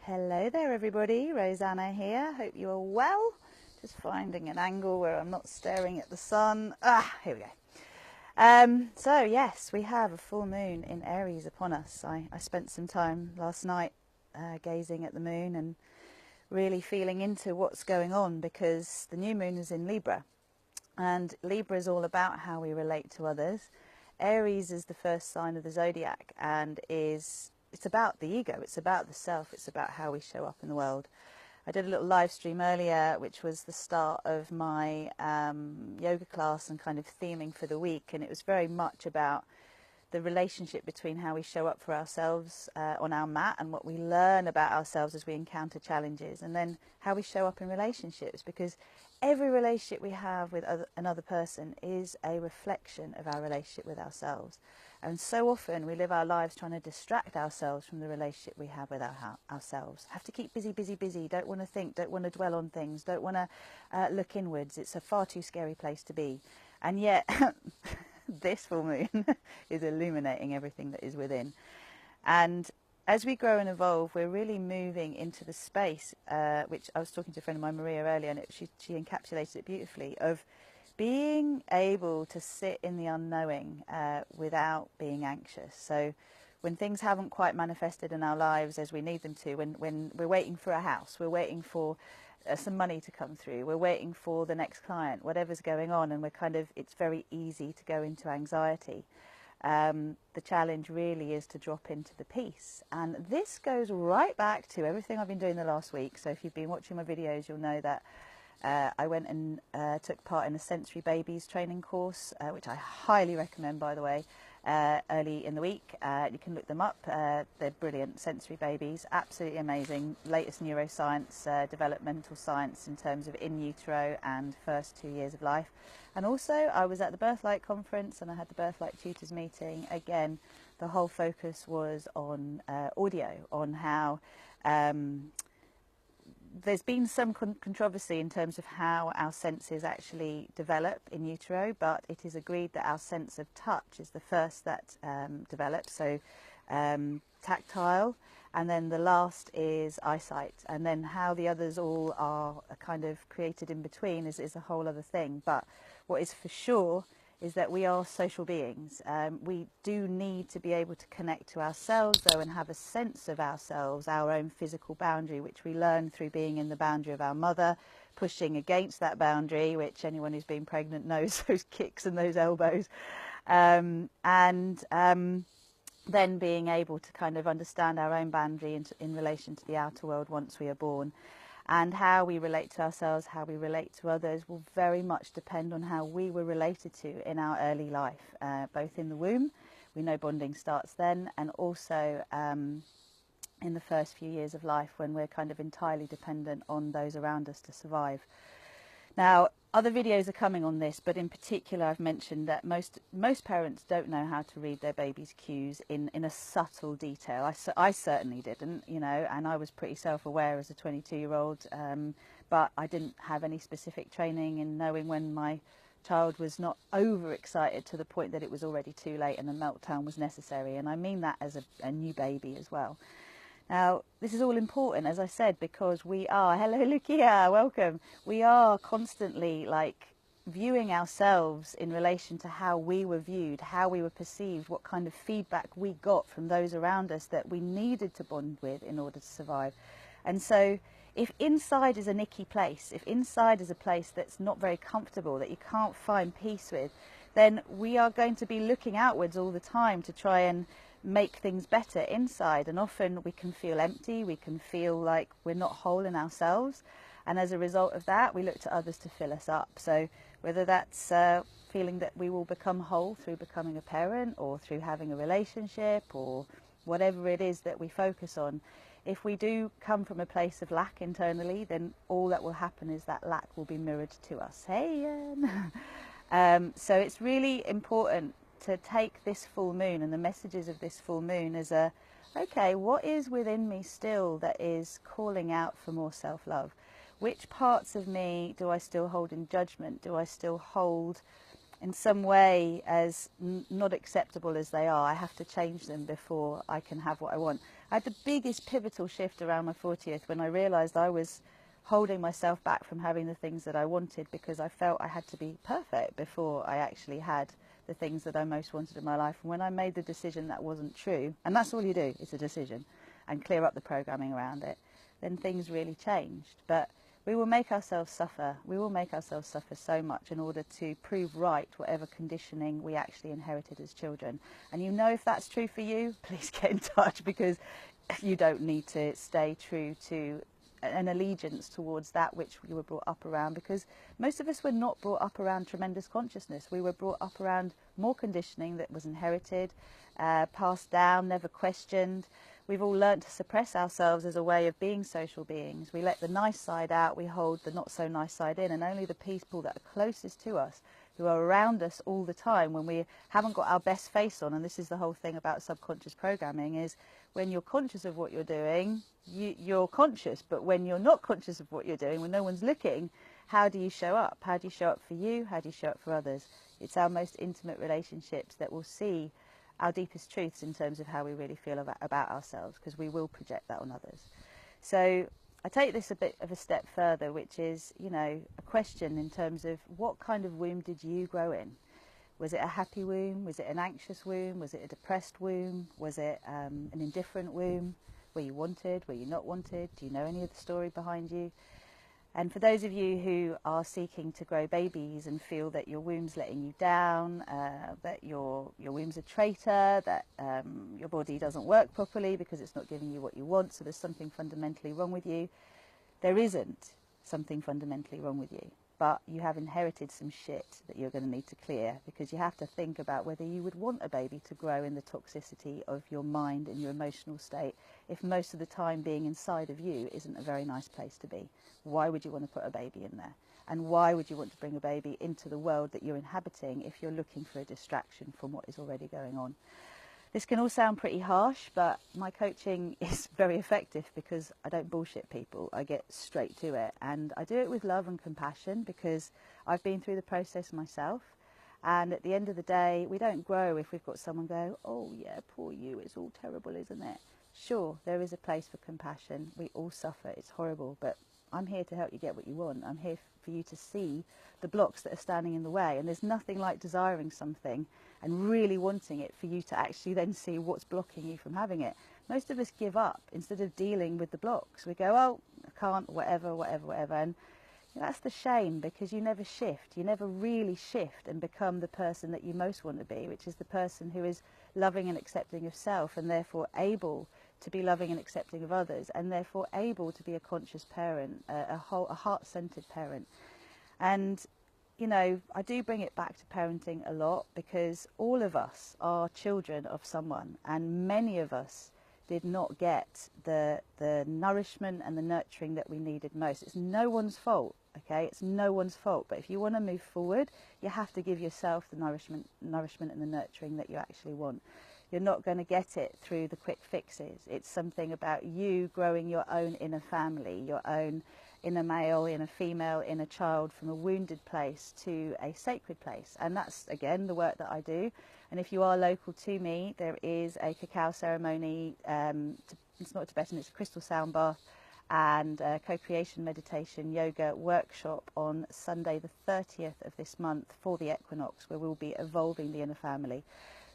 Hello there everybody, Rosanna here. Hope you are well. Just finding an angle where I'm not staring at the sun. Here we go. So yes, we have a full moon in Aries upon us. I spent some time last night gazing at the moon and really feeling into what's going on, because the new moon is in Libra, and Libra is all about how we relate to others. Aries is the first sign of the zodiac and it's about the ego, it's about the self, it's about how we show up in the world. I did a little live stream earlier, which was the start of my yoga class and kind of theming for the week, and it was very much about the relationship between how we show up for ourselves on our mat and what we learn about ourselves as we encounter challenges, and then how we show up in relationships, because every relationship we have with another person is a reflection of our relationship with ourselves. And so often we live our lives trying to distract ourselves from the relationship we have with ourselves. Have to keep busy, busy, busy, don't want to think, don't want to dwell on things, don't want to look inwards. It's a far too scary place to be. And yet this full moon is illuminating everything that is within. And as we grow and evolve, we're really moving into the space, which I was talking to a friend of mine, Maria, earlier, and she encapsulated it beautifully, of being able to sit in the unknowing without being anxious. So when things haven't quite manifested in our lives as we need them to, when we're waiting for a house, we're waiting for some money to come through, we're waiting for the next client, whatever's going on, and it's very easy to go into anxiety. The challenge really is to drop into the peace. And this goes right back to everything I've been doing the last week. So if you've been watching my videos, you'll know that I went and took part in a sensory babies training course, which I highly recommend, by the way, early in the week. You can look them up. They're brilliant. Sensory babies, absolutely amazing. Latest neuroscience, developmental science in terms of in utero and first 2 years of life. And also I was at the Birthlight conference and I had the Birthlight tutors meeting. Again, the whole focus was on audio, on how there's been some controversy in terms of how our senses actually develop in utero, but it is agreed that our sense of touch is the first that develops, so tactile, and then the last is eyesight, and then how the others all are kind of created in between is a whole other thing. But what is for sure is that we are social beings. We do need to be able to connect to ourselves, though, and have a sense of ourselves, our own physical boundary, which we learn through being in the boundary of our mother, pushing against that boundary, which anyone who's been pregnant knows, those kicks and those elbows, and then being able to kind of understand our own boundary in relation to the outer world once we are born. And how we relate to ourselves, how we relate to others, will very much depend on how we were related to in our early life, both in the womb. We know bonding starts then, and also in the first few years of life, when we're kind of entirely dependent on those around us to survive. Now, other videos are coming on this, but in particular I've mentioned that most parents don't know how to read their baby's cues in a subtle detail. I certainly didn't, you know, and I was pretty self-aware as a 22-year-old, but I didn't have any specific training in knowing when my child was not overexcited to the point that it was already too late and a meltdown was necessary. And I mean that as a new baby as well. Now, this is all important, as I said, because we are, hello Lucia, welcome. We are constantly viewing ourselves in relation to how we were viewed, how we were perceived, what kind of feedback we got from those around us that we needed to bond with in order to survive. And so if inside is an icky place, if inside is a place that's not very comfortable, that you can't find peace with, then we are going to be looking outwards all the time to try and make things better inside, and often we can feel empty, we can feel like we're not whole in ourselves, and as a result of that we look to others to fill us up. So whether that's feeling that we will become whole through becoming a parent, or through having a relationship, or whatever it is that we focus on, if we do come from a place of lack internally, then all that will happen is that lack will be mirrored to us. Hey Ian. So it's really important to take this full moon and the messages of this full moon as okay, what is within me still that is calling out for more self-love? Which parts of me do I still hold in judgment? Do I still hold in some way as not acceptable as they are? I have to change them before I can have what I want. I had the biggest pivotal shift around my 40th when I realised I was holding myself back from having the things that I wanted because I felt I had to be perfect before I actually had the things that I most wanted in my life. And when I made the decision that wasn't true, and that's all you do, it's a decision, and clear up the programming around it, then things really changed. But we will make ourselves suffer. We will make ourselves suffer so much in order to prove right whatever conditioning we actually inherited as children. And you know if that's true for you, please get in touch, because you don't need to stay true to an allegiance towards that which you were brought up around, because most of us were not brought up around tremendous consciousness. We were brought up around more conditioning that was inherited, passed down, never questioned. We've all learnt to suppress ourselves as a way of being social beings. We let the nice side out, we hold the not so nice side in, and only the people that are closest to us, who are around us all the time when we haven't got our best face on, and this is the whole thing about subconscious programming, is when you're conscious of what you're doing, you're conscious, but when you're not conscious of what you're doing, when no one's looking, how do you show up? How do you show up for you? How do you show up for others? It's our most intimate relationships that will see our deepest truths in terms of how we really feel about ourselves, because we will project that on others. So I take this a bit of a step further, which is, you know, a question in terms of what kind of womb did you grow in? Was it a happy womb? Was it an anxious womb? Was it a depressed womb? Was it an indifferent womb? Were you wanted? Were you not wanted? Do you know any of the story behind you? And for those of you who are seeking to grow babies and feel that your womb's letting you down, that your womb's a traitor, that your body doesn't work properly because it's not giving you what you want, so there's something fundamentally wrong with you, there isn't something fundamentally wrong with you. But you have inherited some shit that you're going to need to clear, because you have to think about whether you would want a baby to grow in the toxicity of your mind and your emotional state if most of the time being inside of you isn't a very nice place to be. Why would you want to put a baby in there? And why would you want to bring a baby into the world that you're inhabiting if you're looking for a distraction from what is already going on? This can all sound pretty harsh, but my coaching is very effective because I don't bullshit people. I get straight to it, and I do it with love and compassion because I've been through the process myself. And at the end of the day, we don't grow if we've got someone go, oh yeah, poor you, it's all terrible, isn't it? Sure, there is a place for compassion. We all suffer, it's horrible, but I'm here to help you get what you want. I'm here for you to see the blocks that are standing in the way. And there's nothing like desiring something and really wanting it for you to actually then see what's blocking you from having it. Most of us give up instead of dealing with the blocks. We go, oh, I can't, whatever. And that's the shame, because you never shift. You never really shift and become the person that you most want to be, which is the person who is loving and accepting of self, and therefore able to be loving and accepting of others, and therefore able to be a conscious parent, a heart-centered parent. And, you know, I do bring it back to parenting a lot, because all of us are children of someone, and many of us did not get the nourishment and the nurturing that we needed most. It's no one's fault, okay? It's no one's fault. But if you want to move forward, you have to give yourself the nourishment and the nurturing that you actually want. You're not going to get it through the quick fixes. It's something about you growing your own inner family, your own inner male, inner female, inner child, from a wounded place to a sacred place. And that's, again, the work that I do. And if you are local to me, there is a cacao ceremony. It's not Tibetan, it's a crystal sound bath and co-creation meditation yoga workshop on Sunday the 30th of this month for the equinox, where we'll be evolving the inner family.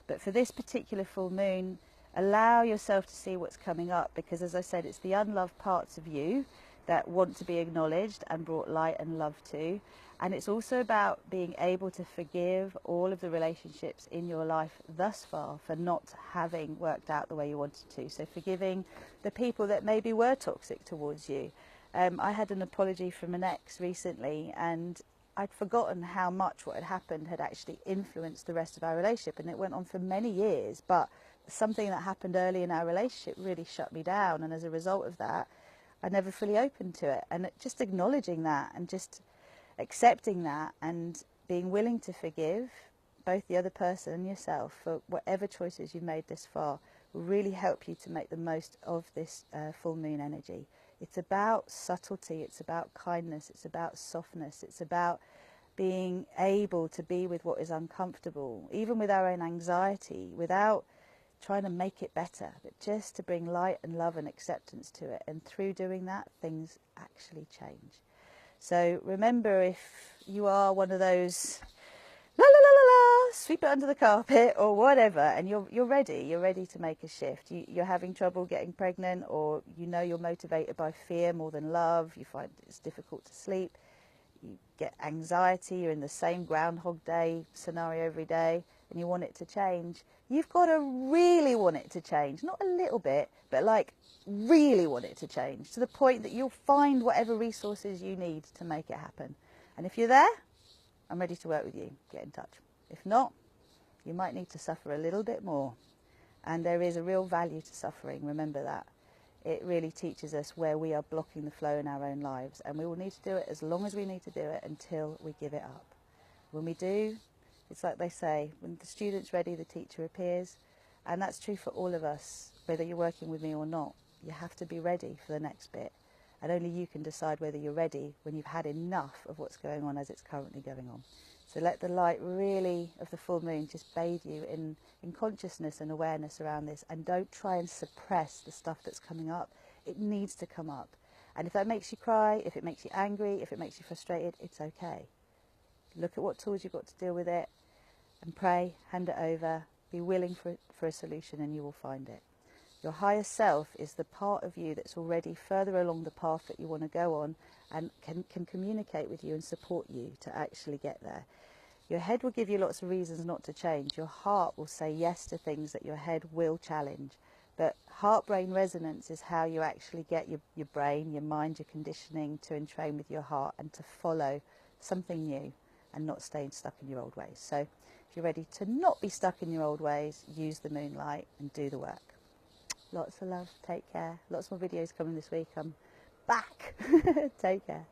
But for this particular full moon, allow yourself to see what's coming up, because, as I said, it's the unloved parts of you that want to be acknowledged and brought light and love to. And it's also about being able to forgive all of the relationships in your life thus far for not having worked out the way you wanted to. So forgiving the people that maybe were toxic towards you. I had an apology from an ex recently, and I'd forgotten how much what had happened had actually influenced the rest of our relationship, and it went on for many years. But something that happened early in our relationship really shut me down, and as a result of that, I never fully opened to it. And just acknowledging that and just accepting that and being willing to forgive both the other person and yourself for whatever choices you've made this far will really help you to make the most of this full moon energy. It's about subtlety, it's about kindness, it's about softness, it's about being able to be with what is uncomfortable, even with our own anxiety, without trying to make it better, but just to bring light and love and acceptance to it. And through doing that, things actually change. So remember, if you are one of those la la la la la, sweep it under the carpet or whatever, and you're ready to make a shift. You're having trouble getting pregnant, or you know you're motivated by fear more than love, you find it's difficult to sleep, you get anxiety, you're in the same Groundhog Day scenario every day, and you want it to change. You've got to really want it to change, not a little bit, but like really want it to change, to the point that you'll find whatever resources you need to make it happen. And if you're there, I'm ready to work with you. Get in touch. If not, you might need to suffer a little bit more. And there is a real value to suffering. Remember that. It really teaches us where we are blocking the flow in our own lives. And we will need to do it as long as we need to do it until we give it up. When we do, it's like they say, when the student's ready, the teacher appears. And that's true for all of us, whether you're working with me or not. You have to be ready for the next bit. And only you can decide whether you're ready when you've had enough of what's going on as it's currently going on. So let the light really of the full moon just bathe you in consciousness and awareness around this. And don't try and suppress the stuff that's coming up. It needs to come up. And if that makes you cry, if it makes you angry, if it makes you frustrated, it's okay. Look at what tools you've got to deal with it and pray, hand it over, be willing for a solution, and you will find it. Your higher self is the part of you that's already further along the path that you want to go on and can communicate with you and support you to actually get there. Your head will give you lots of reasons not to change. Your heart will say yes to things that your head will challenge. But heart-brain resonance is how you actually get your brain, your mind, your conditioning to entrain with your heart and to follow something new and not staying stuck in your old ways. So if you're ready to not be stuck in your old ways, use the moonlight and do the work. Lots of love. Take care. Lots more videos coming this week. I'm back. Take care.